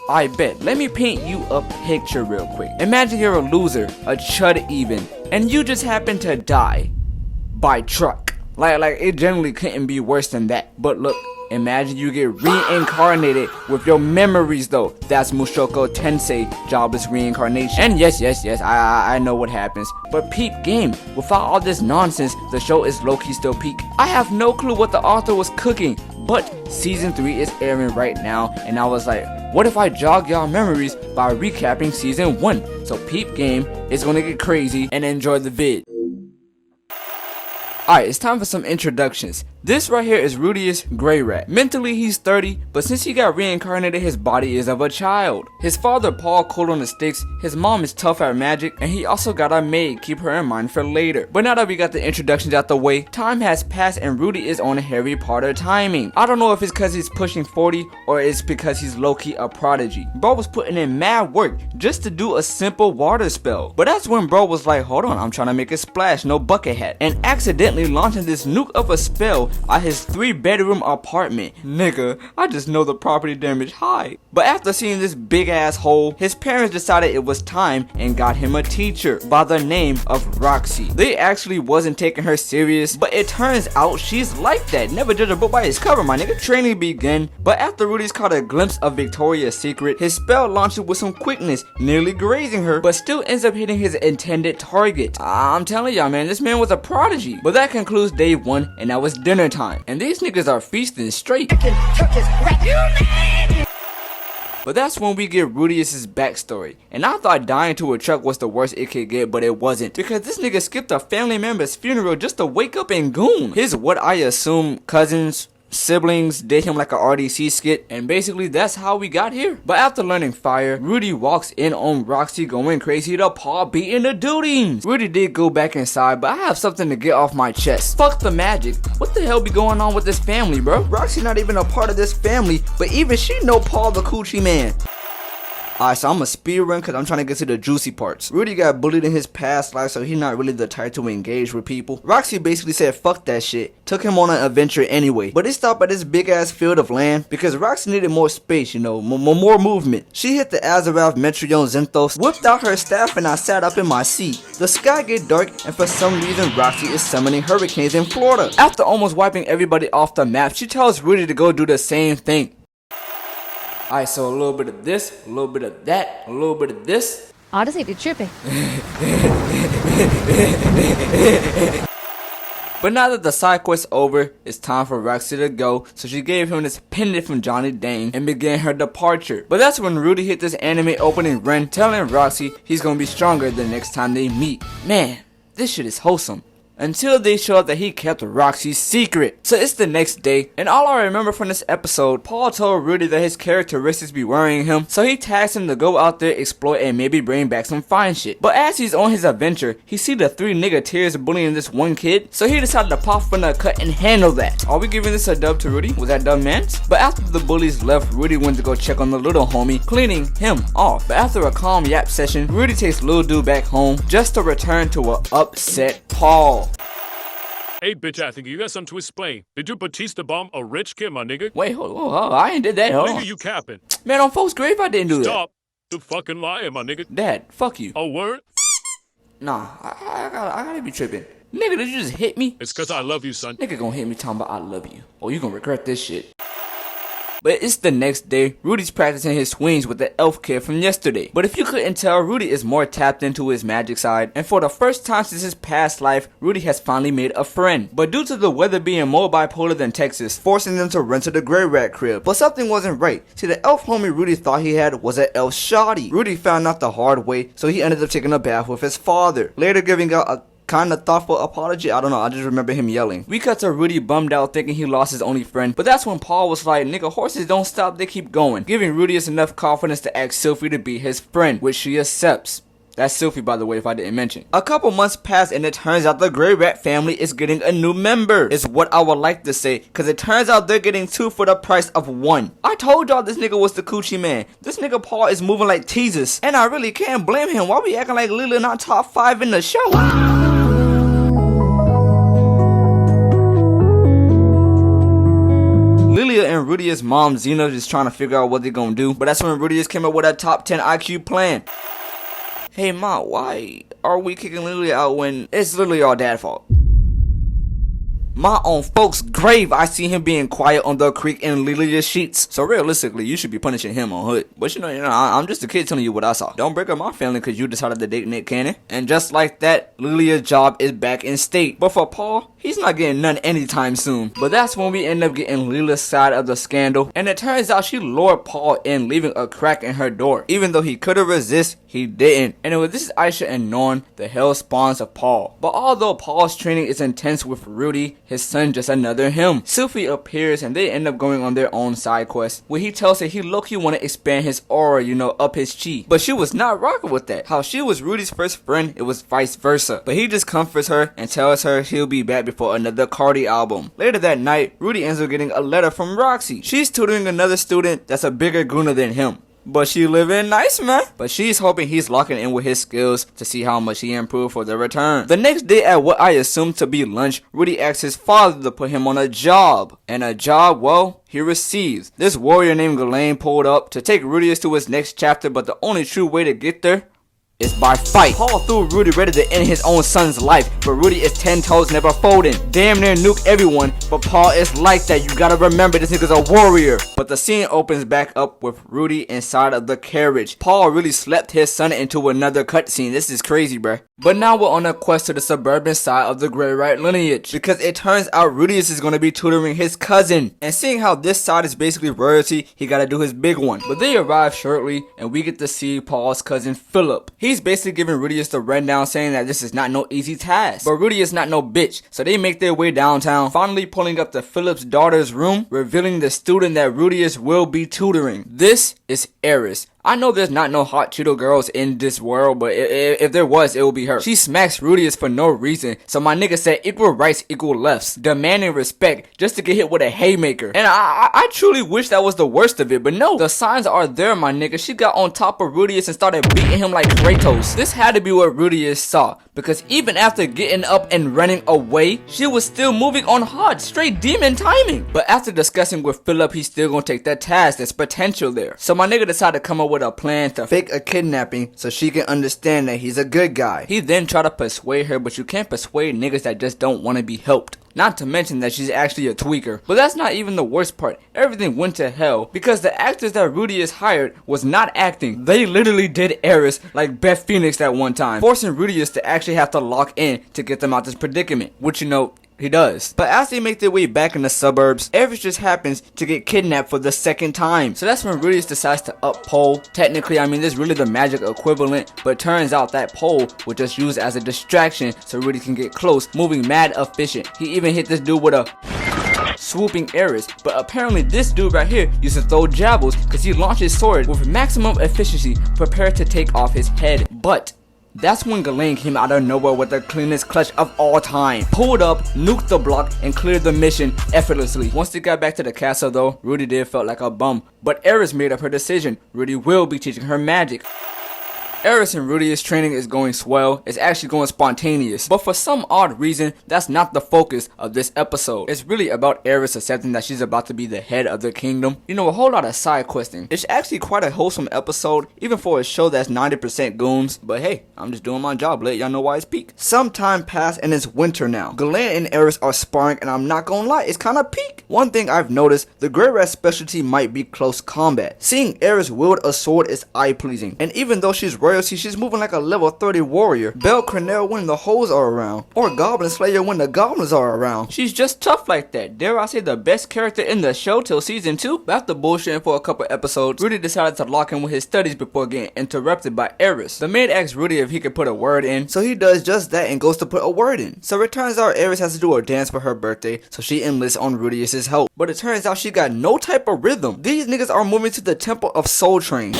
I bet. Let me paint you a picture real quick. Imagine you're a loser, a chud even, and you just happen to die by truck. Like it generally couldn't be worse than that. But look, imagine you get reincarnated with your memories though. That's Mushoku Tensei, jobless reincarnation. And yes, I know what happens. But peep game, without all this nonsense, the show is low-key still peak. I have no clue what the author was cooking, but season 3 is airing right now, and I was like, what if I jog y'all memories by recapping season 1? So peep game, it's gonna get crazy, and enjoy the vid. Alright, it's time for some introductions. This right here is Rudius Grey Rat. Mentally he's 30, but since he got reincarnated, his body is of a child. His father Paul cold on the sticks, his mom is tough at magic, and he also got a maid, keep her in mind for later. But now that we got the introductions out the way, time has passed and Rudy is on Harry Potter timing. I don't know if it's cause he's pushing 40 or it's because he's low-key a prodigy. Bro was putting in mad work just to do a simple water spell. But that's when bro was like, hold on, I'm trying to make a splash, no bucket hat, and accidentally launching this nuke of a spell at his 3-bedroom apartment. Nigga, I just know the property damage high. But after seeing this big ass hole, his parents decided it was time and got him a teacher by the name of Roxy. They actually wasn't taking her serious, but it turns out she's like that. Never judge a book by its cover, my nigga. Training began, but after Rudy's caught a glimpse of Victoria's Secret, his spell launched with some quickness, nearly grazing her, but still ends up hitting his intended target. I'm telling y'all, man, this man was a prodigy. But that concludes day 1, and now it's dinner time. And these niggas are feasting straight. But that's when we get Rudius's backstory. And I thought dying to a truck was the worst it could get, but it wasn't. Because this nigga skipped a family member's funeral just to wake up and goon. His what I assume cousins, siblings did him like a RDC skit, and basically that's how we got here. But after learning fire, Rudy walks in on Roxy going crazy to Paul beating the dudings. Rudy did go back inside, but I have something to get off my chest. Fuck the magic. What the hell be going on with this family, bro? Roxy not even a part of this family, but even she know Paul the coochie man. Alright, so I'm a speed run because I'm trying to get to the juicy parts. Rudy got bullied in his past life, so he's not really the type to engage with people. Roxy basically said fuck that shit, took him on an adventure anyway. But they stopped at this big ass field of land because Roxy needed more space, you know, more movement. She hit the Azeroth Metreon Zenthos, whipped out her staff, and I sat up in my seat. The sky get dark, and for some reason Roxy is summoning hurricanes in Florida. After almost wiping everybody off the map, she tells Rudy to go do the same thing. Alright, so a little bit of this, a little bit of that, a little bit of this. I just ain't tripping. But now that the side quest over, it's time for Roxy to go, so she gave him this pendant from Johnny Dane and began her departure. But that's when Rudy hit this anime opening run, telling Roxy he's gonna be stronger the next time they meet. Man, this shit is wholesome. Until they show up that he kept Roxy's secret. So it's the next day, and all I remember from this episode, Paul told Rudy that his characteristics be worrying him, so he tasked him to go out there, explore, and maybe bring back some fine shit. But as he's on his adventure, he see the 3 nigga tears bullying this one kid, so he decided to pop from the cut and handle that. Are we giving this a dub to Rudy? Was that dub, man? But after the bullies left, Rudy went to go check on the little homie, cleaning him off. But after a calm yap session, Rudy takes Lil Dude back home, just to return to an upset Paul. Hey, bitch, I think you got something to explain. Did you Batista bomb a rich kid, my nigga? Wait, hold on, I ain't did that, hold on. Nigga, you capping. Man, on folks' grave, I didn't do that. Stop the fucking lying, my nigga. Dad, fuck you. A word? Nah, I gotta be tripping. Nigga, did you just hit me? It's cause I love you, son. Nigga gonna hit me talking about I love you. Oh, you gonna regret this shit. But it's the next day, Rudy's practicing his swings with the elf kid from yesterday. But if you couldn't tell, Rudy is more tapped into his magic side, and for the first time since his past life, Rudy has finally made a friend. But due to the weather being more bipolar than Texas, forcing them to run to the Grey Rat crib. But something wasn't right. See, the elf homie Rudy thought he had was an elf shoddy. Rudy found out the hard way, so he ended up taking a bath with his father, later giving out a kind of thoughtful apology. I don't know, I just remember him yelling. We cut to Rudy bummed out thinking he lost his only friend, but that's when Paul was like, nigga, horses don't stop, they keep going, giving Rudy enough confidence to ask Sylphie to be his friend, which she accepts. That's Sylphie, by the way, if I didn't mention. A couple months pass and it turns out the Grey Rat family is getting a new member, is what I would like to say, cause it turns out they're getting 2 for the price of 1. I told y'all this nigga was the coochie man. This nigga Paul is moving like teasers, and I really can't blame him. Why we acting like Lila not top 5 in the show? Lilia and Rudius' mom Xena is trying to figure out what they're gonna do. But that's when Rudius came up with a top 10 IQ plan. Hey ma, why are we kicking Lilia out when it's literally our dad's fault? My own folks' grave, I see him being quiet on the creek in Lilia's sheets. So realistically, you should be punishing him on Hood. But you know, I'm just a kid telling you what I saw. Don't break up my family because you decided to date Nick Cannon. And just like that, Lilia's job is back in state. But for Paul, he's not getting none anytime soon. But that's when we end up getting Lila's side of the scandal. And it turns out she lured Paul in, leaving a crack in her door. Even though he could have resisted, he didn't. Anyway, this is Aisha and Norn, the hell spawns of Paul. But although Paul's training is intense with Rudy, his son just another him. Sophie appears and they end up going on their own side quest, where he tells her he low-key want to expand his aura, up his chi. But she was not rocking with that. How she was Rudy's first friend, it was vice versa. But he just comforts her and tells her he'll be back before another Cardi album. Later that night, Rudy ends up getting a letter from Roxy. She's tutoring another student that's a bigger gooner than him. But she living nice, man. But she's hoping he's locking in with his skills to see how much he improved for the return. The next day at what I assume to be lunch, Rudy asks his father to put him on a job. And a job, well, he receives. This warrior named Ghislaine pulled up to take Rudius to his next chapter, but the only true way to get there is by fight. Paul threw Rudy ready to end his own son's life, but Rudy is 10 toes never folding. Damn near nuke everyone, but Paul is like that. You gotta remember this nigga's a warrior. But the scene opens back up with Rudy inside of the carriage. Paul really slept his son into another cutscene. This is crazy, bruh. But now we're on a quest to the suburban side of the Grey Right lineage, because it turns out Rudius is going to be tutoring his cousin. And seeing how this side is basically royalty, he gotta do his big one. But they arrive shortly and we get to see Paul's cousin Philip. He's basically giving Rudius the rundown, saying that this is not no easy task. But Rudy is not no bitch, so they make their way downtown, finally pulling up to Philip's daughter's room, revealing the student that Rudius will be tutoring. This is Eris. I know there's not no hot Cheeto girls in this world, but if there was, it would be her. She smacks Rudius for no reason, so my nigga said equal rights, equal lefts, demanding respect just to get hit with a haymaker. And I truly wish that was the worst of it, but no, the signs are there, my nigga. She got on top of Rudius and started beating him like Kratos. This had to be what Rudius saw, because even after getting up and running away, she was still moving on hard, straight demon timing. But after discussing with Philip, he's still gonna take that task. There's potential there. So my nigga decided to come up with a plan to fake a kidnapping so she can understand that he's a good guy. He then tried to persuade her, but you can't persuade niggas that just don't want to be helped. Not to mention that she's actually a tweaker. But that's not even the worst part. Everything went to hell because the actors that Rudius hired was not acting. They literally did Eris like Beth Phoenix at one time, forcing Rudius to actually have to lock in to get them out this predicament, which he does. But as they make their way back in the suburbs, Eris just happens to get kidnapped for the second time. So that's when Rudius decides to up pole. Technically, this is really the magic equivalent, but turns out that pole was just used as a distraction so Rudy can get close, moving mad efficient. He even hit this dude with a swooping Eris, but apparently this dude right here used to throw jables because he launched his sword with maximum efficiency, prepared to take off his head. But that's when Ghislaine came out of nowhere with the cleanest clutch of all time. Pulled up, nuked the block, and cleared the mission effortlessly. Once they got back to the castle though, Rudy did felt like a bum. But Eris made up her decision. Rudy will be teaching her magic. Eris and Rudius' training is going swell. It's actually going spontaneous. But for some odd reason, that's not the focus of this episode. It's really about Eris accepting that she's about to be the head of the kingdom. A whole lot of side questing. It's actually quite a wholesome episode, even for a show that's 90% goons. But hey, I'm just doing my job. Let y'all know why it's peak. Some time passed and it's winter now. Ghislaine and Eris are sparring, and I'm not gonna lie, it's kind of peak. One thing I've noticed, the Grey Rat specialty might be close combat. Seeing Eris wield a sword is eye-pleasing. And even though she's royalty, she's moving like a level 30 warrior. Belle Crenelle when the hoes are around, or Goblin Slayer when the goblins are around. She's just tough like that. Dare I say the best character in the show till season 2? But after bullshitting for a couple episodes, Rudy decided to lock in with his studies before getting interrupted by Eris. The maid asks Rudy if he could put a word in, so he does just that and goes to put a word in. So it turns out Eris has to do a dance for her birthday, so she enlists on Rudius' help. But it turns out she got no type of rhythm. These niggas are moving to the temple of Soul Train.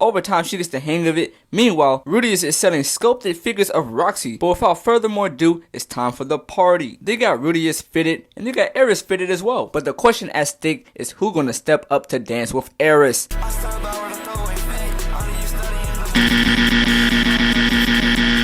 Over time, she gets the hang of it. Meanwhile, Rudius is selling sculpted figures of Roxy. But without further more ado, it's time for the party. They got Rudius fitted, and they got Eris fitted as well. But the question at stake is who gonna step up to dance with Eris.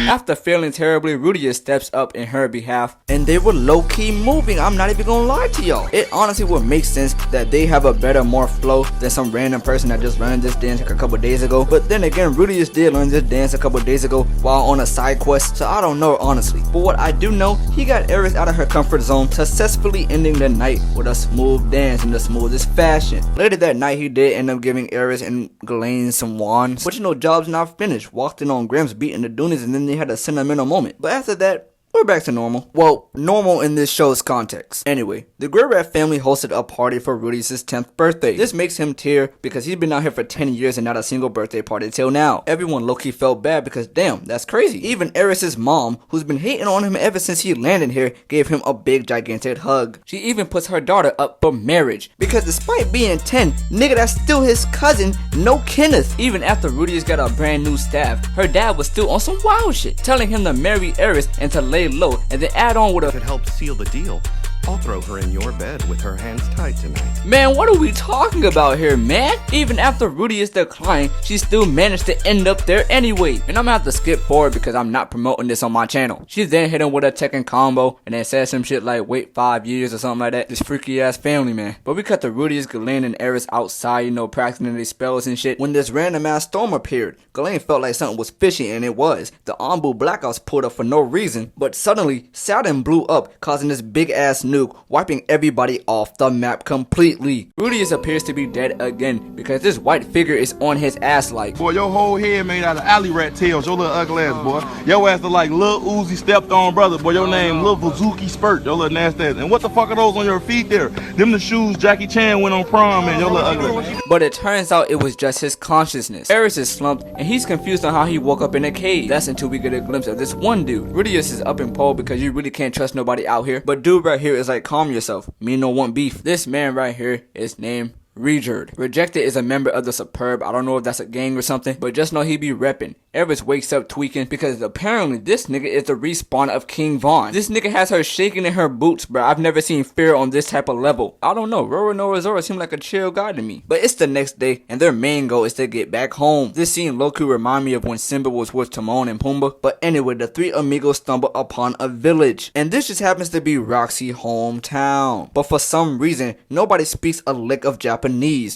After failing terribly, Rudius steps up in her behalf, and they were low-key moving. I'm not even gonna lie to y'all. It honestly would make sense that they have a better, more flow than some random person that just learned this dance like a couple days ago. But then again, Rudius did learn this dance a couple days ago while on a side quest, so I don't know honestly. But what I do know, he got Eris out of her comfort zone, successfully ending the night with a smooth dance in the smoothest fashion. Later that night, he did end up giving Eris and Ghislaine some wands, but you know, job's not finished. Walked in on Grimm's beating the Doonies, and then they had a sentimental moment. But after that, we're back to normal. Well, normal in this show's context. Anyway, the Grey Rat family hosted a party for Rudius' 10th birthday. This makes him tear because he's been out here for 10 years and not a single birthday party till now. Everyone low-key felt bad because damn, that's crazy. Even Eris' mom, who's been hating on him ever since he landed here, gave him a big gigantic hug. She even puts her daughter up for marriage because despite being 10, nigga, that's still his cousin, no Kenneth. Even after Rudius got a brand new staff, her dad was still on some wild shit, telling him to marry Eris and to lay low and then add on with a could help seal the deal. I'll throw her in your bed with her hands tied tonight. Man, what are we talking about here, man? Even after Rudius declined, she still managed to end up there anyway. And I'm gonna have to skip forward because I'm not promoting this on my channel. She then hit him with a Tekken combo and then said some shit like wait 5 years or something like that. This freaky ass family, man. But we cut to Rudius, Ghislaine, and Eris outside, you know, practicing their spells and shit. When this random ass storm appeared, Ghislaine felt like something was fishy, and it was. The Anbu blackouts pulled up for no reason, but suddenly Saturn blew up, causing this big ass nuke, wiping everybody off the map completely. Rudius appears to be dead again because this white figure is on his ass like, boy, your whole head made out of alley rat tails, your little ugly ass, boy. Your ass look like Lil Uzi stepped on brother, boy. Your name Lil Vazuki Spurt, your little nasty ass. And what the fuck are those on your feet there? Them the shoes Jackie Chan went on prom, man, your little ugly. But it turns out it was just his consciousness. Eris is slumped and he's confused on how he woke up in a cave. That's until we get a glimpse of this one dude. Rudius is up in pole because you really can't trust nobody out here. But dude right here is like, calm yourself. Me no want beef. This man right here is named Rejerd. Rejected is a member of the Superb. I don't know if that's a gang or something, but just know he be reppin'. Eris wakes up tweaking because apparently this nigga is the respawn of King Von. This nigga has her shaking in her boots, bro. I've never seen fear on this type of level. I don't know. Roro Zora seemed like a chill guy to me. But it's the next day and their main goal is to get back home. This scene low-key remind me of when Simba was with Timon and Pumbaa. But anyway, the three amigos stumble upon a village, and this just happens to be Roxy's hometown. But for some reason, nobody speaks a lick of Japanese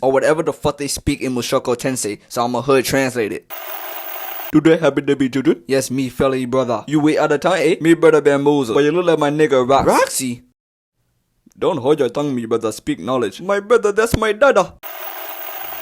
or whatever the fuck they speak in Mushoku Tensei, so I'm a hood translate it. Do they happen to be children? Yes, me, felly brother. You wait out of time, eh? Me brother Bamboozle. But you look like my nigga Roxy. Don't hold your tongue, me brother. Speak knowledge. My brother, that's my dada.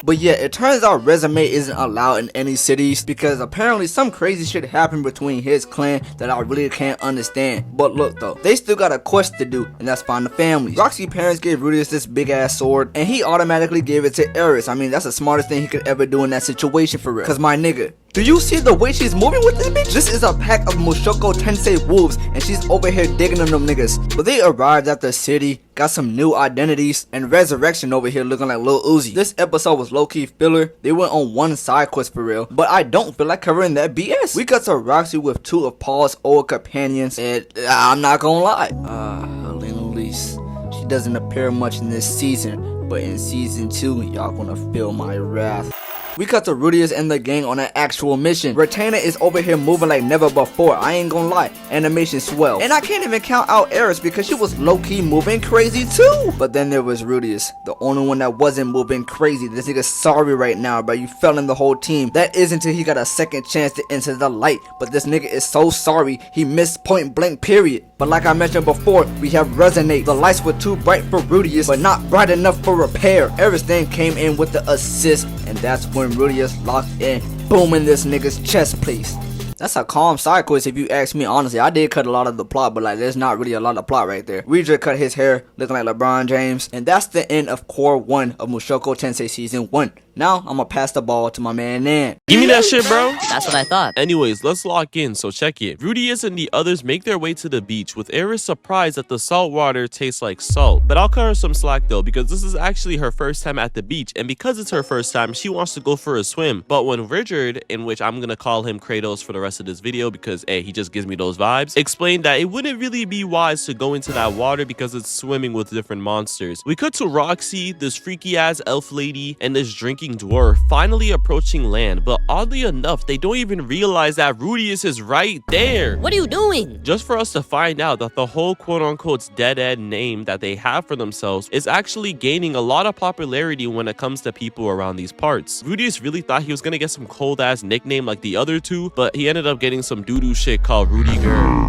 But yeah, it turns out resume isn't allowed in any cities because apparently some crazy shit happened between his clan that I really can't understand. But look though, they still got a quest to do, and that's find the families. Roxy's parents gave Rudius this big ass sword, and he automatically gave it to Eris. I mean, that's the smartest thing he could ever do in that situation for real. Cause my nigga, do you see the way she's moving with this bitch? This is a pack of Mushoku Tensei wolves, and she's over here digging on them niggas. But they arrived at the city, got some new identities, and Resurrection over here looking like Lil Uzi. This episode was low-key filler. They went on one side quest for real, but I don't feel like covering that BS. We got to Roxy with two of Paul's old companions, and I'm not gonna lie, Helena Elise. She doesn't appear much in this season, but in season 2, y'all gonna feel my wrath. We cut to Rudius and the gang on an actual mission. Retainer is over here moving like never before. I ain't gonna lie, animation swell. And I can't even count out Eris because she was low-key moving crazy too. But then there was Rudius, the only one that wasn't moving crazy. This nigga's sorry right now, bro. You fell in the whole team. That is until he got a second chance to enter the light. But this nigga is so sorry, he missed point blank period. But like I mentioned before, we have Resonate. The lights were too bright for Rudius, but not bright enough for repair. Eris then came in with the assist, and that's when Rudius locked in, booming this nigga's chest piece. That's a calm side quest if you ask me honestly. I did cut a lot of the plot, but like there's not really a lot of plot right there. We just cut his hair looking like LeBron James. And that's the end of Core 1 of Mushoku Tensei Season 1. Now, I'm gonna pass the ball to my man Nan. Give me that shit, bro. That's what I thought. Anyways, let's lock in, so check it. Rudius and the others make their way to the beach, with Eris surprised that the salt water tastes like salt. But I'll cut her some slack though, because this is actually her first time at the beach, and because it's her first time, she wants to go for a swim. But when Richard, in which I'm gonna call him Kratos for the rest of this video because hey, he just gives me those vibes, explained that it wouldn't really be wise to go into that water because it's swimming with different monsters. We cut to Roxy, this freaky ass elf lady, and this drinking looking dwarf finally approaching land, but oddly enough, they don't even realize that Rudius is right there. What are you doing? Just for us to find out that the whole quote-unquote dead-end name that they have for themselves is actually gaining a lot of popularity when it comes to people around these parts. Rudius really thought he was gonna get some cold-ass nickname like the other two, but he ended up getting some doo-doo shit called Rudy Girl.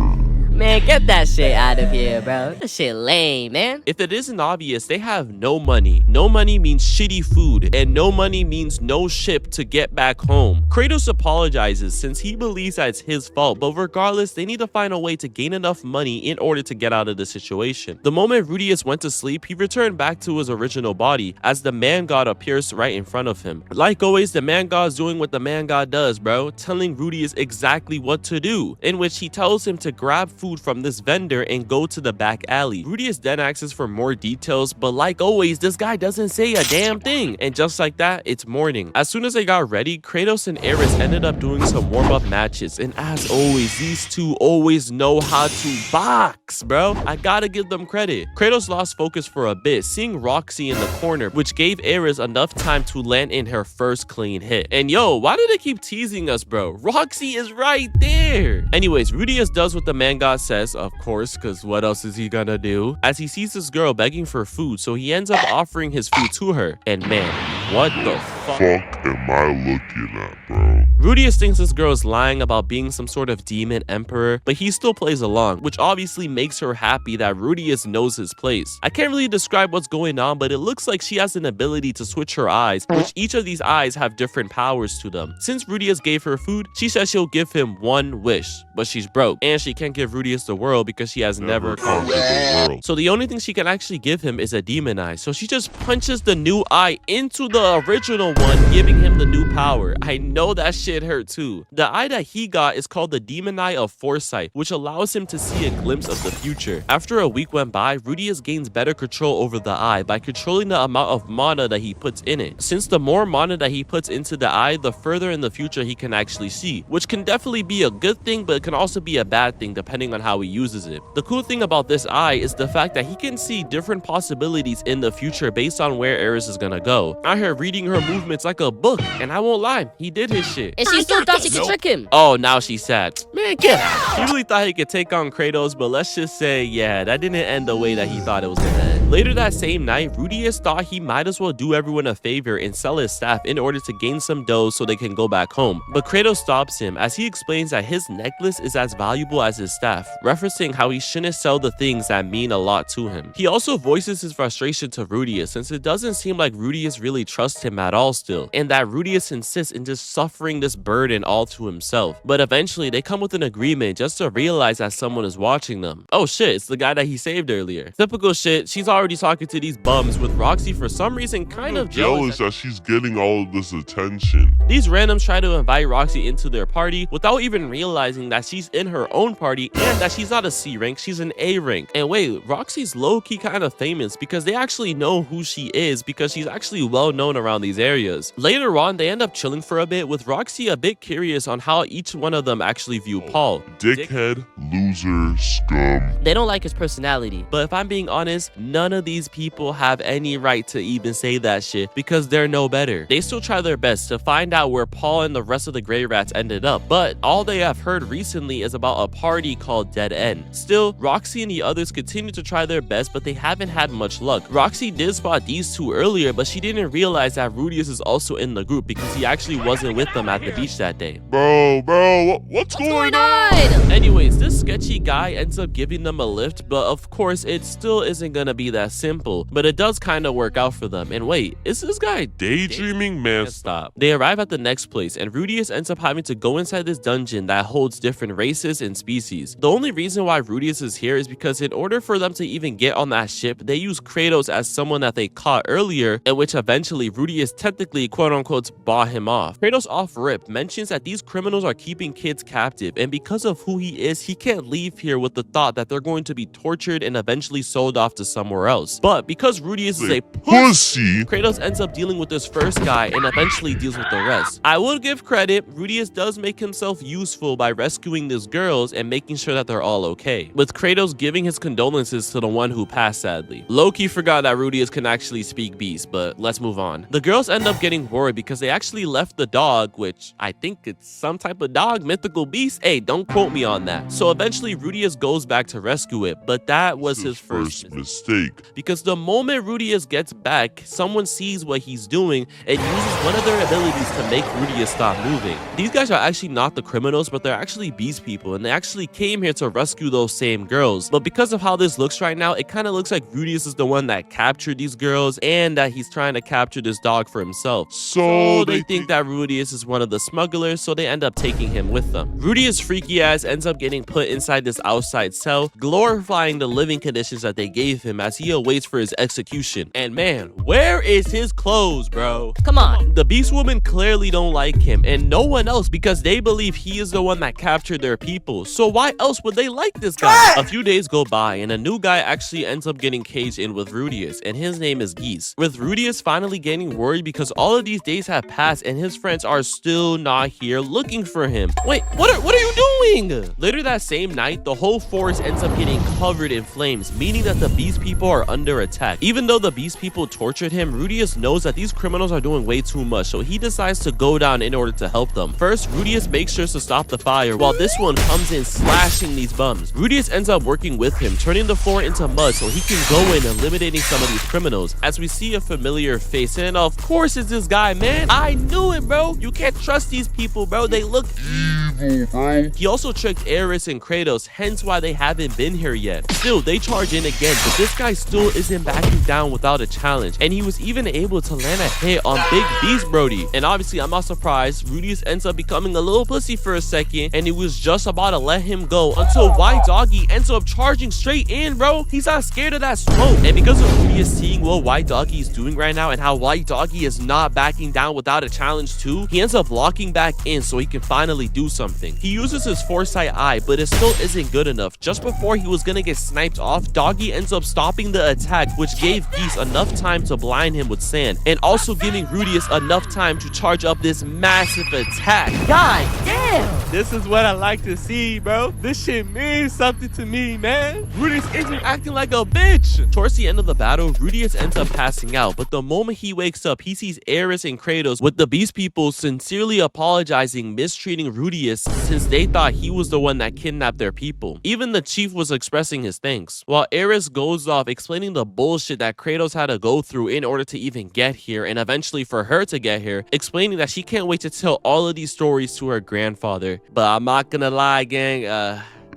Man, get that shit out of here, bro. That shit lame, man. If it isn't obvious, they have no money. No money means shitty food, and no money means no ship to get back home. Kratos apologizes since he believes that it's his fault, but regardless, they need to find a way to gain enough money in order to get out of the situation. The moment Rudius went to sleep, he returned back to his original body as the man god appears right in front of him. Like always, the man god's doing what the man god does, bro, telling Rudius exactly what to do, in which he tells him to grab food from this vendor and go to the back alley. Rudius then asks for more details, but like always, this guy doesn't say a damn thing. And just like that, it's morning. As soon as they got ready, Kratos and Ares ended up doing some warm-up matches. And as always, these two always know how to box, bro. I gotta give them credit. Kratos lost focus for a bit, seeing Roxy in the corner, which gave Ares enough time to land in her first clean hit. And yo, why do they keep teasing us, bro? Roxy is right there. Anyways, Rudius does what the man god says, of course, because what else is he gonna do? As he sees this girl begging for food, so he ends up offering his food to her. And man, what the fuck am I looking at, bro? Rudius thinks this girl is lying about being some sort of demon emperor, but he still plays along, which obviously makes her happy that Rudius knows his place. I can't really describe what's going on, but it looks like she has an ability to switch her eyes, which each of these eyes have different powers to them. Since Rudius gave her food, she says she'll give him one wish, but she's broke, and she can't give Rudius the world because she has never conquered the world. So the only thing she can actually give him is a demon eye, so she just punches the new eye into the original one, giving him the new power. I know that shit hurt too. The eye that he got is called the Demon Eye of Foresight, which allows him to see a glimpse of the future. After a week went by, Rudius gains better control over the eye by controlling the amount of mana that he puts in it. Since the more mana that he puts into the eye, the further in the future he can actually see, which can definitely be a good thing, but it can also be a bad thing depending on how he uses it. The cool thing about this eye is the fact that he can see different possibilities in the future based on where Ares is gonna go. I heard reading her movements like a book, and I won't lie, he did his shit. And she still thought she could trick him. Oh, now she's sad. Man, get out. He really thought he could take on Kratos, but let's just say, yeah, that didn't end the way that he thought it was gonna end. Later that same night, Rudius thought he might as well do everyone a favor and sell his staff in order to gain some dough so they can go back home. But Kratos stops him as he explains that his necklace is as valuable as his staff, referencing how he shouldn't sell the things that mean a lot to him. He also voices his frustration to Rudius since it doesn't seem like Rudius really trusts him at all still, and that Rudius insists in just suffering this burden all to himself. But eventually they come with an agreement just to realize that someone is watching them. Oh shit, it's the guy that he saved earlier. Typical shit, she's already talking to these bums, with Roxy for some reason kind of jealous that she's getting all of this attention. These randoms try to invite Roxy into their party without even realizing that she's in her own party and that she's not a C rank, she's an A rank. And wait, Roxy's low-key kind of famous because they actually know who she is because she's actually well known around these areas. Later on, they end up chilling for a bit, with Roxy a bit curious on how each one of them actually view Paul. Dickhead, loser, scum. They don't like his personality. But if I'm being honest, none of these people have any right to even say that shit because they're no better. They still try their best to find out where Paul and the rest of the Grey Rats ended up, but all they have heard recently is about a party called Dead End. Still, Roxy and the others continue to try their best, but they haven't had much luck. Roxy did spot these two earlier, but she didn't realize that Rudius is also in the group because he actually wasn't with them at the beach that day. Bro, what's going on? Anyways, this sketchy guy ends up giving them a lift, but of course it still isn't gonna be that simple, but it does kind of work out for them. And wait, is this guy Daydreaming, man? Stop. They arrive at the next place, and Rudius ends up having to go inside this dungeon that holds different races and species. The only reason why Rudius is here is because in order for them to even get on that ship, they use Kratos as someone that they caught earlier, in which eventually Rudius technically quote-unquote bought him off. Kratos off rip mentions that these criminals are keeping kids captive, and because of who he is, he can't leave here with the thought that they're going to be tortured and eventually sold off to somewhere else. But because Rudius is a Pussy. Kratos ends up dealing with this first guy and eventually deals with the rest. I will give credit, Rudius does make himself useful by rescuing these girls and making sure that they're all okay, with Kratos giving his condolences to the one who passed sadly. Loki forgot that Rudius can actually speak beast, but let's move on. The girls end up getting worried because they actually left the dog, which I think it's some type of dog, mythical beast. Hey, don't quote me on that. So eventually Rudius goes back to rescue it, but that was his first mistake. Because the moment Rudius gets back, someone sees what he's doing and uses one of their abilities to make Rudius stop moving. These guys are actually not the criminals, but they're actually beast people, and they actually came here to rescue those same girls. But because of how this looks right now, it kind of looks like Rudius is the one that captured these girls and that he's trying to capture this dog for himself. So they think that Rudius is one of the smugglers, so they end up taking him with them. Rudius' freaky ass ends up getting put inside this outside cell, glorifying the living conditions that they gave him as he awaits for his execution. And man, where is his clothes, bro? Come on. The beast woman clearly don't like him, and no one else, because they believe he is the one that captured their people. So why else would they like this guy? A few days go by and a new guy actually ends up getting caged in with Rudius, and his name is Geese. With Rudius finally getting worried because all of these days have passed and his friends are still not here looking for him. Wait, what are you doing? Later that same night, the whole forest ends up getting covered in flames, meaning that the beast people are under attack. Even though the beast people tortured him, Rudius knows that these criminals are doing way too much, so he decides to go down in order to help them. First, Rudius makes sure to stop the fire while this one comes in slashing these bums. Rudius ends up working with him, turning the floor into mud so he can go in eliminating some of these criminals, as we see a familiar face, and of course it's this guy, man. I knew it, bro. You can't trust these people, bro. They look evil. He also tricked Ares and Kratos, hence why they haven't been here yet. Still, they charge in again, but this guy still isn't backing down without a challenge, and he was even able to land a hit on Big Beast Brody. And obviously, I'm not surprised, Rudius ends up becoming a little pussy for a second, and he was just about to let him go until White Doggy ends up charging straight in, bro. He's not scared of that smoke. And because of Rudius seeing what White Doggy is doing right now and how White Doggy is not backing down without a challenge too, he ends up locking back in so he can finally do something. He uses his foresight eye, but it still isn't good enough. Just before he was gonna get sniped off, Doggy ends up stopping the attack, which gave Geese enough time to blind him with sand, and also giving Rudius enough time to charge up this massive attack. God damn. This is what I like to see, bro. This shit means something to me, man. Rudius isn't acting like a bitch. Towards the end of the battle, Rudius ends up passing out, but the moment he wakes up, he sees Ares and Kratos with the beast people sincerely apologizing, mistreating Rudius since they thought he was the one that kidnapped their people. Even the chief was expressing his thanks, while Ares goes off explaining the bullshit that Kratos had to go through in order to even get here, and eventually for her to get here, explaining that she can't wait to tell all of these stories to her grandfather. But I'm not gonna lie, gang,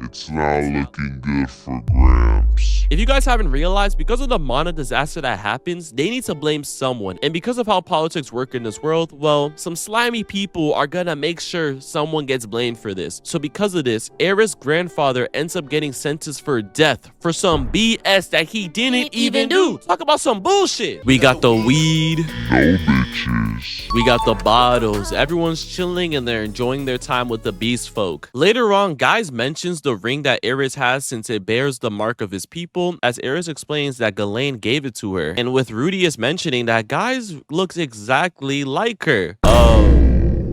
It's not looking good for Gramps. if you guys haven't realized, because of the Mana disaster that happens, they need to blame someone. And because of how politics work in this world, well, some slimy people are gonna make sure someone gets blamed for this. So because of this, Ares' grandfather ends up getting sentenced for death for some BS that he didn't even do. Talk about some bullshit. We got the weed. No bitches. We got the bottles. Everyone's chilling and they're enjoying their time with the beast folk. Later on, Guys mentions the ring that Ares has since it bears the mark of his people, as Ares explains that Ghislaine gave it to her. And with Rudius mentioning that Guys looks exactly like her.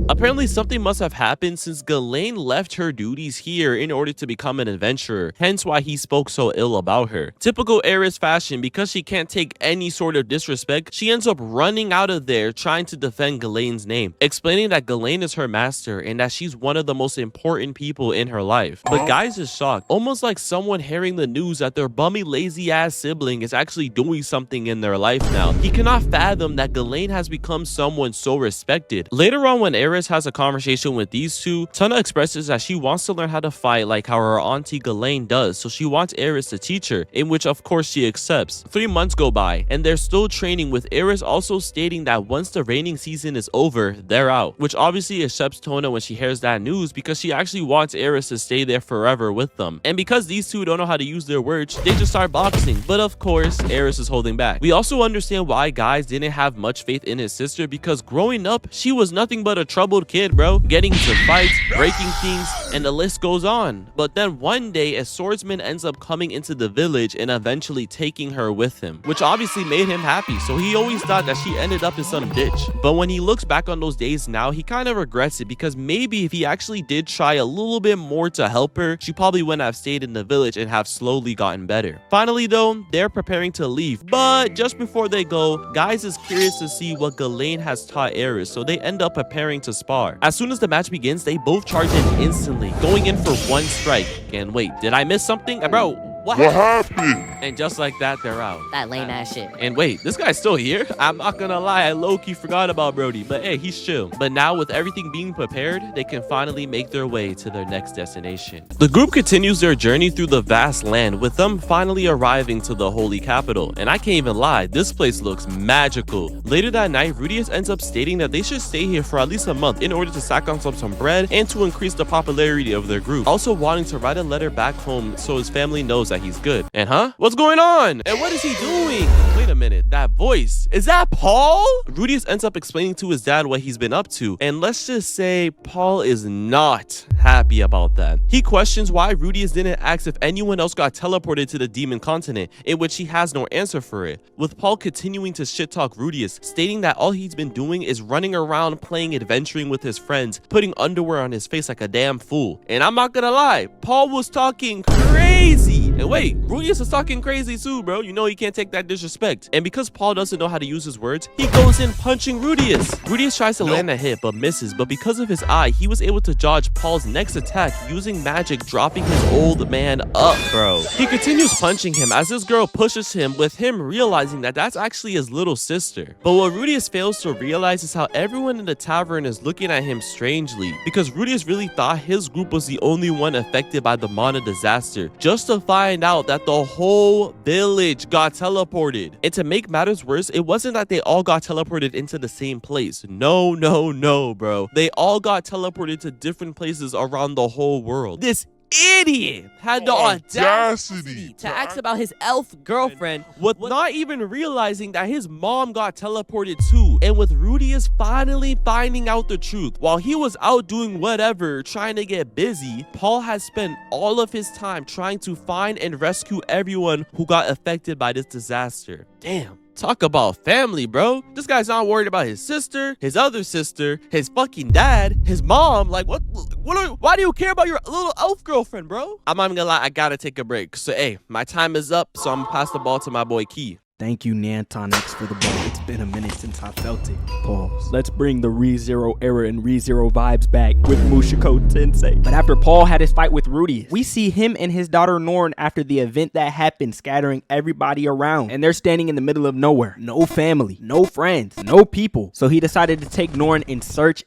Apparently something must have happened since Ghislaine left her duties here in order to become an adventurer, hence why he spoke so ill about her. Typical Ares fashion, because she can't take any sort of disrespect, she ends up running out of there trying to defend Ghislaine's name, explaining that Ghislaine is her master and that she's one of the most important people in her life. But Guys is shocked, almost like someone hearing the news that their bummy lazy ass sibling is actually doing something in their life now. He cannot fathom that Ghislaine has become someone so respected. Later on, when Ares has a conversation with these two, Tana expresses that she wants to learn how to fight like how her auntie Ghislaine does, so she wants Ares to teach her, in which of course she accepts. 3 months go by and they're still training, with Ares also stating that once the raining season is over, they're out, which obviously accepts Tona when she hears that news, because she actually wants Ares to stay there forever with them. And because these two don't know how to use their words, they just start boxing, but of course Ares is holding back. We also understand why Guys didn't have much faith in his sister, because growing up she was nothing but a troublemaker troubled kid, bro, getting into fights, breaking things, and the list goes on. But then one day, a swordsman ends up coming into the village and eventually taking her with him, which obviously made him happy, so he always thought that she ended up in some ditch. But when he looks back on those days now, he kind of regrets it, because maybe if he actually did try a little bit more to help her, she probably wouldn't have stayed in the village and have slowly gotten better. Finally though, they're preparing to leave, but just before they go, Guys is curious to see what Ghislaine has taught Eris, so they end up preparing to spar. As soon as the match begins, they both charge in instantly, going in for one strike. And wait, did I miss something? Bro, what happened? And just like that, they're out. That lame ass shit. And wait, this guy's still here? I'm not gonna lie, I low-key forgot about Brody, but hey, he's chill. But now with everything being prepared, they can finally make their way to their next destination. The group continues their journey through the vast land, with them finally arriving to the holy capital. And I can't even lie, this place looks magical. Later that night, Rudius ends up stating that they should stay here for at least a month in order to sack on some bread and to increase the popularity of their group. Also wanting to write a letter back home so his family knows that he's good. And what's going on? And what is he doing? Wait a minute, that voice, is that Paul? Rudius ends up explaining to his dad what he's been up to, and let's just say Paul is not happy about that. He questions why Rudius didn't ask if anyone else got teleported to the demon continent, in which he has no answer for it, with Paul continuing to shit talk Rudius, stating that all he's been doing is running around playing adventuring with his friends, putting underwear on his face like a damn fool. And I'm not gonna lie, Paul was talking crazy. And wait, Rudius is talking crazy too, bro. You know he can't take that disrespect. And because Paul doesn't know how to use his words, he goes in punching Rudius. Rudius tries to land a hit but misses, but because of his eye, he was able to dodge Paul's next attack using magic, dropping his old man up, bro. He continues punching him as this girl pushes him, with him realizing that that's actually his little sister. But what Rudius fails to realize is how everyone in the tavern is looking at him strangely, because Rudius really thought his group was the only one affected by the Mana disaster, just to find out that the whole village got teleported. And to make matters worse, it wasn't that they all got teleported into the same place. No, bro. They all got teleported to different places around the whole world. This idiot had the audacity to ask about his elf girlfriend with not even realizing that his mom got teleported too. And with Rudius finally finding out the truth, while he was out doing whatever, trying to get busy, Paul has spent all of his time trying to find and rescue everyone who got affected by this disaster. Damn. Talk about family, bro. This guy's not worried about his sister, his other sister, his fucking dad, his mom. Like, why do you care about your little elf girlfriend, bro? I'm not even gonna lie, I gotta take a break. So, hey, my time is up, so I'm gonna pass the ball to my boy Key. Thank you, Nantonix, for the ball. It's been a minute since I felt it. Pause. Let's bring the ReZero era and ReZero vibes back with Mushoku Tensei. But after Paul had his fight with Rudius, we see him and his daughter Norn after the event that happened, scattering everybody around. And they're standing in the middle of nowhere. No family, no friends, no people. So he decided to take Norn and search.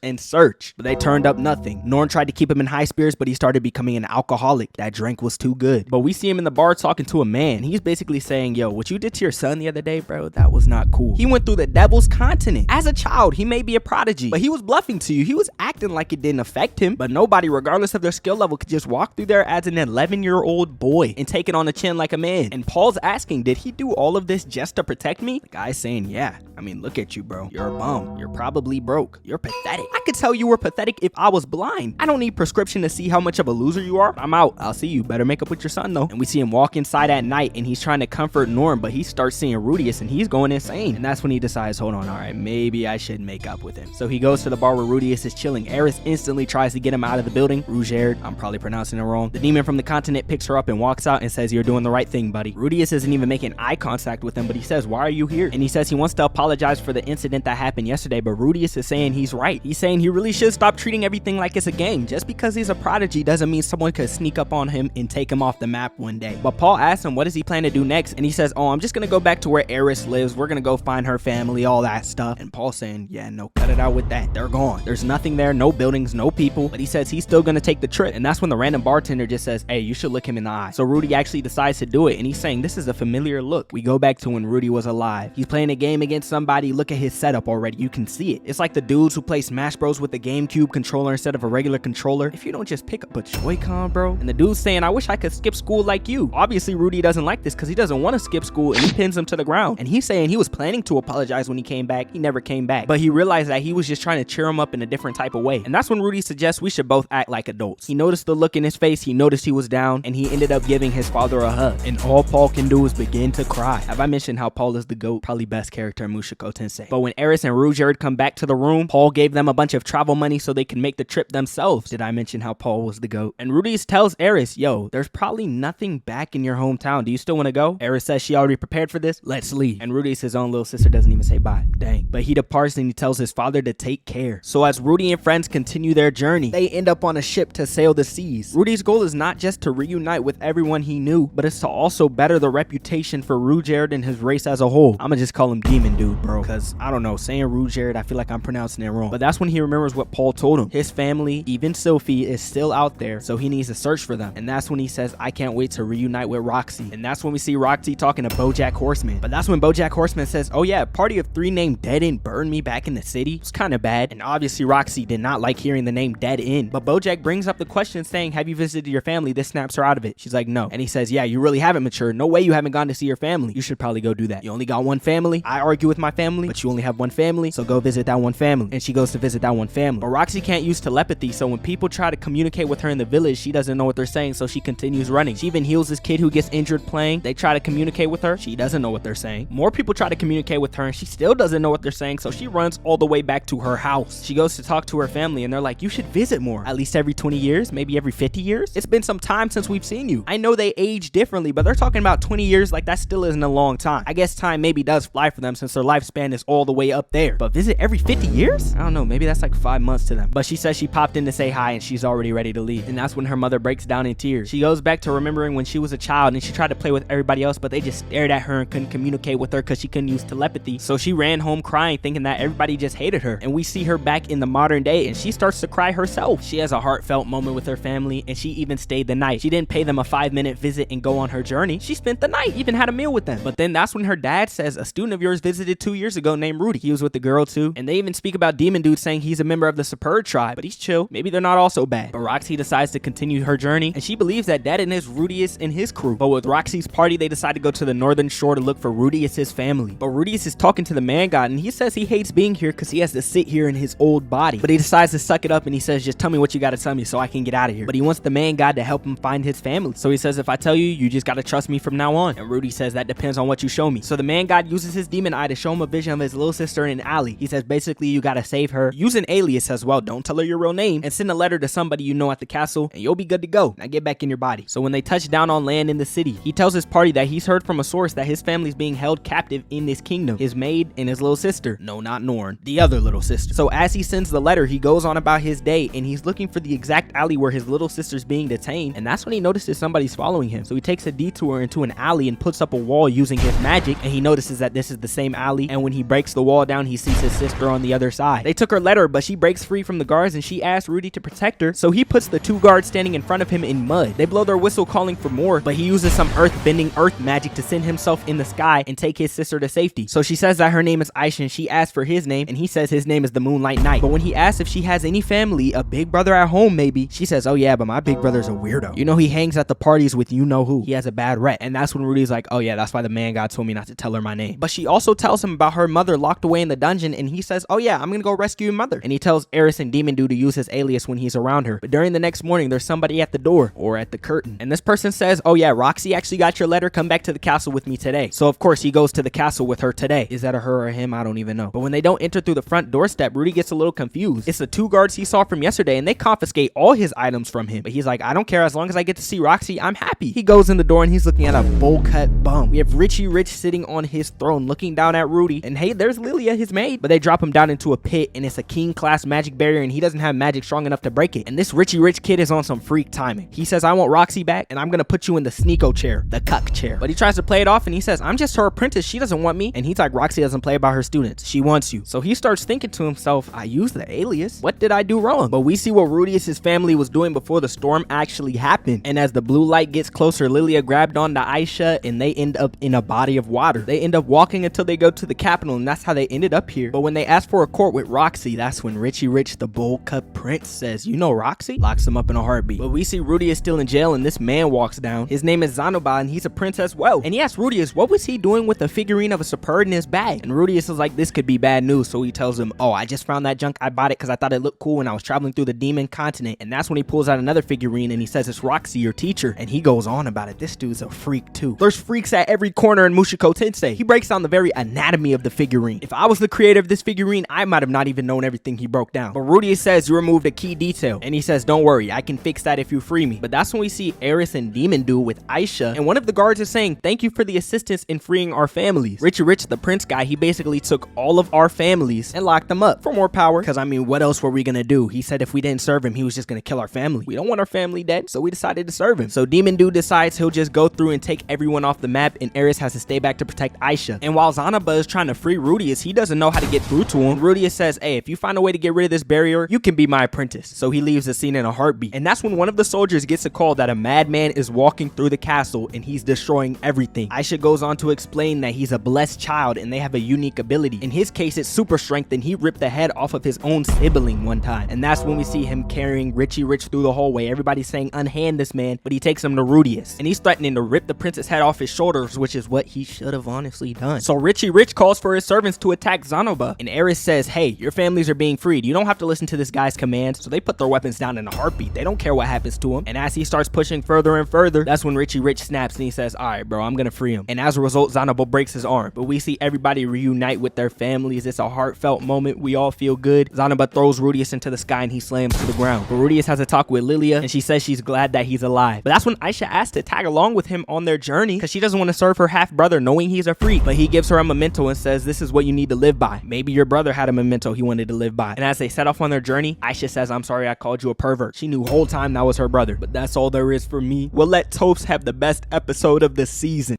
But they turned up nothing. Norn tried to keep him in high spirits, but he started becoming an alcoholic. That drink was too good. But we see him in the bar talking to a man. He's basically saying, yo, what you did to your son the other day, bro, that was not cool. He went through the devil's continent. As a child, he may be a prodigy, but he was bluffing to you. He was acting like it didn't affect him, but nobody, regardless of their skill level, could just walk through there as an 11-year-old boy and take it on the chin like a man. And Paul's asking, did he do all of this just to protect me? The guy's saying, yeah. I mean, look at you, bro. You're a bum. You're probably broke. You're pathetic. I could tell you were pathetic if I was blind. I don't need prescription to see how much of a loser you are. I'm out. I'll see you. Better make up with your son, though. And we see him walk inside at night, and he's trying to comfort Norm, but he starts seeing Rudius, and he's going insane. And that's when he decides, hold on, all right, maybe I should make up with him. So he goes to the bar where Rudius is chilling. Eris instantly tries to get him out of the building. Rougerd, I'm probably pronouncing it wrong. The demon from the continent picks her up and walks out and says, you're doing the right thing, buddy. Rudius isn't even making eye contact with him, but he says, why are you here? And he says he wants to apologize for the incident that happened yesterday, but Rudius is saying he's right. He's saying he really should stop treating everything like it's a game. Just because he's a prodigy doesn't mean someone could sneak up on him and take him off the map one day. But Paul asks him, what does he plan to do next? And he says, oh, I'm just gonna go back to where Eris lives. We're gonna go find her family, all that stuff. And Paul's saying, yeah, no, cut it out with that. They're gone. There's nothing there, no buildings, no people. But he says he's still gonna take the trip. And that's when the random bartender just says, hey, you should look him in the eye. So Rudy actually decides to do it, and he's saying this is a familiar look. We go back to when Rudy was alive. He's playing a game against somebody. Look at his setup already. You can see it. It's like the dudes who play Smash Bros with the GameCube controller instead of a regular controller. If you don't just pick up a Joy-Con, bro. And the dude's saying, I wish I could skip school like you. Obviously, Rudy doesn't like this because he doesn't want to skip school, and he pins him to to the ground. And he's saying he was planning to apologize when he came back. He never came back. But he realized that he was just trying to cheer him up in a different type of way. And that's when Rudy suggests we should both act like adults. He noticed the look in his face, he noticed he was down, and he ended up giving his father a hug. And all Paul can do is begin to cry. Have I mentioned how Paul is the GOAT? Probably best character in Mushoku Tensei. But when Eris and Rudyard come back to the room, Paul gave them a bunch of travel money so they can make the trip themselves. Did I mention how Paul was the GOAT? And Rudy tells Eris, yo, there's probably nothing back in your hometown. Do you still want to go? Eris says she already prepared for this. Let's leave. And Rudy's his own little sister doesn't even say bye. Dang. But he departs and he tells his father to take care. So as Rudy and friends continue their journey, they end up on a ship to sail the seas. Rudy's goal is not just to reunite with everyone he knew, but it's to also better the reputation for Rudyard and his race as a whole. I'ma just call him Demon Dude, bro, because I don't know, saying Rudyard, I feel like I'm pronouncing it wrong. But that's when he remembers what Paul told him. His family, even Sophie, is still out there, so he needs to search for them. And that's when he says, I can't wait to reunite with Roxy. And that's when we see Roxy talking to BoJack Horseman. But that's when BoJack Horseman says, oh yeah, a party of 3 named Dead End burned me back in the city. It's kind of bad. And obviously Roxy did not like hearing the name Dead End. But BoJack brings up the question saying, have you visited your family? This snaps her out of it. She's like, no. And he says, yeah, you really haven't matured. No way you haven't gone to see your family. You should probably go do that. You only got one family. I argue with my family, but you only have one family, so go visit that one family. And she goes to visit that one family. But Roxy can't use telepathy, so when people try to communicate with her in the village, she doesn't know what they're saying, so she continues running. She even heals this kid who gets injured playing. They try to communicate with her. She doesn't know what they're saying. More people try to communicate with her, and she still doesn't know what they're saying, so she runs all the way back to her house. She goes to talk to her family, and they're like, you should visit more. At least every 20 years, maybe every 50 years. It's been some time since we've seen you. I know they age differently, but they're talking about 20 years like that still isn't a long time. I guess time maybe does fly for them since their lifespan is all the way up there. But visit every 50 years? I don't know, maybe that's like 5 months to them. But she says she popped in to say hi and she's already ready to leave. And that's when her mother breaks down in tears. She goes back to remembering when she was a child and she tried to play with everybody else, but they just stared at her and couldn't communicate with her because she couldn't use telepathy. So she ran home crying, thinking that everybody just hated her. And we see her back in the modern day and she starts to cry herself. She has a heartfelt moment with her family and she even stayed the night. She didn't pay them a 5-minute visit and go on her journey. She spent the night, even had a meal with them. But then that's when her dad says, a student of yours visited 2 years ago named Rudy. He was with the girl too. And they even speak about Demon Dude saying he's a member of the Superb tribe, but he's chill. Maybe they're not all so bad. But Roxy decides to continue her journey and she believes that Dad and his Rudius and his crew. But with Roxy's party, they decide to go to the northern shore to look for Rudius' his family. But Rudius is talking to the man god and he says he hates being here because he has to sit here in his old body. But he decides to suck it up and he says, just tell me what you gotta tell me so I can get out of here. But he wants the man god to help him find his family. So he says, if I tell you, you just gotta trust me from now on. And Rudy says, that depends on what you show me. So the man god uses his demon eye to show him a vision of his little sister in an alley. He says, basically, you gotta save her. Use an alias as well. Don't tell her your real name. And send a letter to somebody you know at the castle and you'll be good to go. Now get back in your body. So when they touch down on land in the city, he tells his party that he's heard from a source that his family's being held captive in this kingdom. His maid and his little sister. No, not Norn. The other little sister. So as he sends the letter, he goes on about his day and he's looking for the exact alley where his little sister's being detained. And that's when he notices somebody's following him. So he takes a detour into an alley and puts up a wall using his magic. And he notices that this is the same alley. And when he breaks the wall down, he sees his sister on the other side. They took her letter, but she breaks free from the guards and she asks Rudy to protect her. So he puts the 2 guards standing in front of him in mud. They blow their whistle calling for more, but he uses some earth-bending earth magic to send himself in the sky and take his sister to safety. So she says that her name is Aisha and she asks for his name and he says his name is the Moonlight Knight. But when he asks if she has any family, a big brother at home maybe, she says, oh yeah, but my big brother's a weirdo. You know, he hangs at the parties with you know who. He has a bad rep. And that's when Rudy's like, oh yeah, that's why the man god told me not to tell her my name. But she also tells him about her mother locked away in the dungeon and he says, oh yeah, I'm gonna go rescue your mother. And he tells Eris and Demon Dude to use his alias when he's around her. But during the next morning, there's somebody at the door or at the curtain. And this person says, oh yeah, Roxy actually got your letter. Come back to the castle with me today. So of course he goes to the castle with her today. Is that a her or him? I don't even know. But when they don't enter through the front doorstep, Rudy gets a little confused. It's the 2 guards he saw from yesterday and they confiscate all his items from him. But he's like, I don't care. As long as I get to see Roxy, I'm happy. He goes in the door and he's looking at a bowl cut bum. We have Richie Rich sitting on his throne looking down at Rudy. And hey, there's Lilia, his maid. But they drop him down into a pit and it's a king class magic barrier and he doesn't have magic strong enough to break it. And this Richie Rich kid is on some freak timing. He says, I want Roxy back and I'm gonna put you in the Sneeko chair, the cuck chair. But he tries to play it off and he says, I'm just her apprentice. She doesn't want me. And he's like, Roxy doesn't play about her students. She wants you. So he starts thinking to himself, I used the alias. What did I do wrong? But we see what Rudius' family was doing before the storm actually happened. And as the blue light gets closer, Lilia grabbed on to Aisha and they end up in a body of water. They end up walking until they go to the capital and that's how they ended up here. But when they ask for a court with Roxy, that's when Richie Rich, the bowl cut prince, says, you know Roxy? Locks him up in a heartbeat. But we see Rudy is still in jail and this man walks down. His name is Zanoba and he's a prince as well. And he asks Rudius, what was he doing with a figurine of a Superb in his bag? And Rudius is like, this could be bad news. So he tells him, oh, I just found that junk. I bought it because I thought it looked cool when I was traveling through the demon continent. And that's when he pulls out another figurine and he says it's Roxy, your teacher. And he goes on about it. This dude's a freak too. There's freaks at every corner in Mushoku Tensei. He breaks down the very anatomy of the figurine. If I was the creator of this figurine, I might have not even known everything he broke down. But Rudius says you removed a key detail. And he says, don't worry, I can fix that if you free me. But that's when we see Eris and Demon Dude with Aisha. And one of the guards is saying, thank you for the assistance in freeing our families. Richie Rich, the prince guy, he basically took all of our families and locked them up for more power. Because I mean, what else were we gonna do? He said if we didn't serve him, he was just gonna kill our family. We don't want our family dead, so we decided to serve him. So Demon Dude decides he'll just go through and take everyone off the map, and Eris has to stay back to protect Aisha. And while Zanaba is trying to free Rudius, he doesn't know how to get through to him. Rudius says, hey, if you find a way to get rid of this barrier, you can be my apprentice. So he leaves the scene in a heartbeat. And that's when one of the soldiers gets a call that a madman is walking through the castle and he's destroying everything. Aisha goes on to explain that he's a blessed child and they have a unique ability. In his case, it's super strength, and he ripped the head off of his own sibling one time. And that's when we see him carrying Richie Rich through the hallway. Everybody's saying unhand this man, but he takes him to Rudius. And he's threatening to rip the prince's head off his shoulders, which is what he should have honestly done. So Richie Rich calls for his servants to attack Zanoba. And Eris says, hey, your families are being freed. You don't have to listen to this guy's commands. So they put their weapons down in a heartbeat. They don't care what happens to him. And as he starts pushing further and further, that's when Richie Rich snaps and he says, all right, bro, I'm gonna free him. And as a result, Zanoba breaks his arm. But we see everybody reunite with their families. It's a heartfelt moment. We all feel good. Zanoba throws Rudius into the sky and he slams to the ground. But Rudius has a talk with Lilia and she says she's glad that he's alive. But that's when Aisha asks to tag along with him on their journey because she doesn't want to serve her half brother knowing he's a freak. But he gives her a memento and says this is what you need to live by. Maybe your brother had a memento he wanted to live by. And as they set off on their journey, Aisha says, I'm sorry I called you a pervert. She knew whole time that was her brother. But that's all there is for me. We'll let Tophs have the best episode of the season.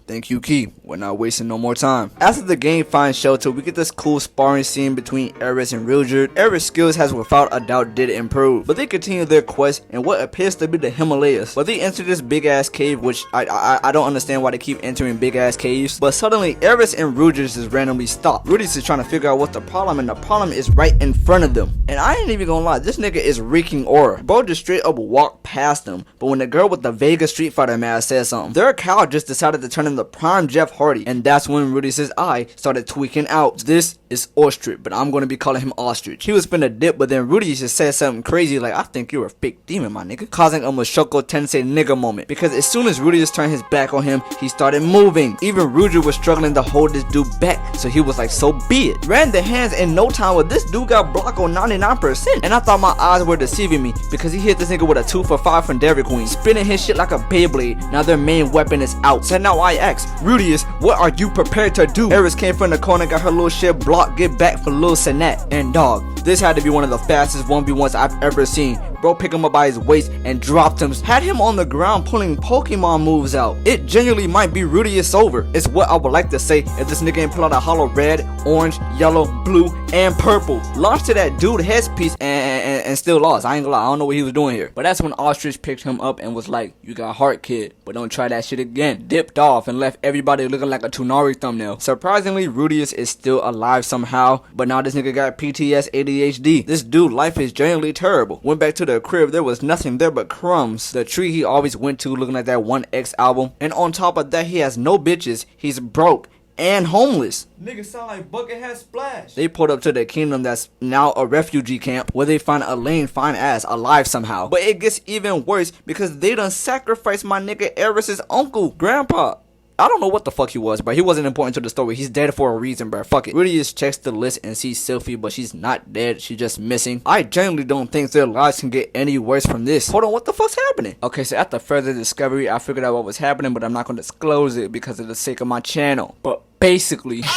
Thank you, Key. We're not wasting no more time. After the game finds shelter, we get this cool sparring scene between Eris and Rudyard. Eris' skills has without a doubt did improve, but they continue their quest in what appears to be the Himalayas. But they enter this big ass cave, which I don't understand why they keep entering big ass caves. But suddenly Eris and Rudyard is randomly stopped. Rudyard is trying to figure out what's the problem, and the problem is right in front of them. And I ain't even gonna lie, this nigga is reeking aura. Bro just straight up walked past them. But when the girl with the Vega Street Fighter mask said something, their cow just decided to turn into prime Jeff Hardy. And that's when Rudy's eye started tweaking out. This is Ostrich, but I'm gonna be calling him Ostrich. He was finna dip, but then Rudy just said something crazy like, I think you're a fake demon, my nigga. Causing a Mushoku Tensei nigga moment. Because as soon as Rudy just turned his back on him, he started moving. Even Rudy was struggling to hold this dude back. So he was like, so be it. Ran the hands in no time, but this dude got blocked on 99%. And I thought my eyes were deceiving me because he hit this nigga with a 2 for 5 from Dairy Queen. Spinning his shit like a Beyblade. Now their main weapon is out. So now I ask, Rudius, what are you prepared to do? Eris came from the corner, got her little shit blocked, get back for Lil Sinette. And dog, this had to be one of the fastest 1v1s I've ever seen. Bro picked him up by his waist and dropped him. Had him on the ground pulling Pokemon moves out. It genuinely might be Rudius over. It's what I would like to say if this nigga ain't pull out a hollow red, orange, yellow, blue, and purple. Launched to that dude headpiece and still lost. I ain't gonna lie, I don't know what he was doing here. But that's when Ostrich picked him up and was like, you got heart, kid, but don't try that shit again. Dipped off and left everybody looking like a Toonari thumbnail. Surprisingly, Rudius is still alive somehow, but now this nigga got PTS ADHD. This dude life is genuinely terrible. Went back to the crib, there was nothing there but crumbs. The tree he always went to looking like that 1X album. And on top of that, he has no bitches. He's broke and homeless. Niggas sound like Buckethead Splash. They pulled up to the kingdom that's now a refugee camp where they find Elaine fine ass alive somehow. But it gets even worse because they done sacrificed my nigga Eris's uncle, grandpa. I don't know what the fuck he was, but he wasn't important to the story. He's dead for a reason, bro. Fuck it. Rudy just checks the list and sees Sylphie, but she's not dead. She's just missing. I genuinely don't think their lives can get any worse from this. Hold on, what the fuck's happening? Okay, so after further discovery, I figured out what was happening, but I'm not gonna disclose it because of the sake of my channel. But basically, I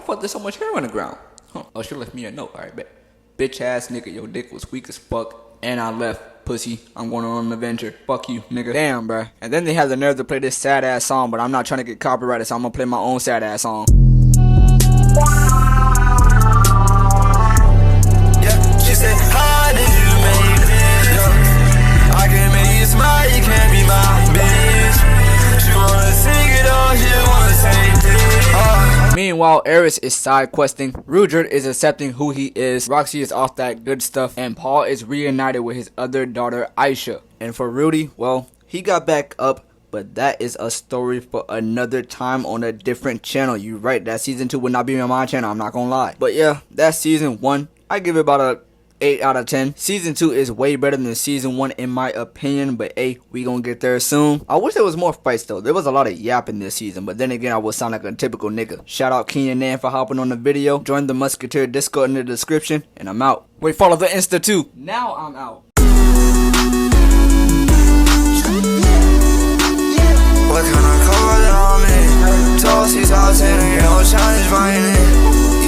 thought there's so much hair on the ground. Huh. Oh, she left me a note. Alright, bet. Bitch ass nigga, your dick was weak as fuck. And I left, pussy. I'm going on an adventure. Fuck you, nigga. Damn, bruh. And then they have the nerve to play this sad ass song, but I'm not trying to get copyrighted, so I'm gonna play my own sad ass song. Yeah, she said, how did you make this? Yeah. I can make you smile, you can't be my bitch. She wanna sing it all, she wanna say this. Meanwhile, While Eris is side questing, Rudyard is accepting who he is, Roxy is off that good stuff, and Paul is reunited with his other daughter Aisha. And for Rudy, well, he got back up, but that is a story for another time on a different channel. You right, that season 2 would not be on my channel, I'm not gonna lie. But yeah, that's season 1. I give it about a 8 out of 10. Season 2 is way better than season 1 in my opinion, but hey, we gonna get there soon. I wish there was more fights though. There was a lot of yapping this season, but then again, I would sound like a typical nigga. Shout out Keenan Nan for hopping on the video. Join the Musketeer Discord in the description, and I'm out. Wait, follow the Insta too. Now I'm out. What kind of call it on me? Toss these out and no challenge mine.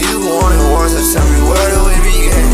You wanted wars, so tell me where do we begin?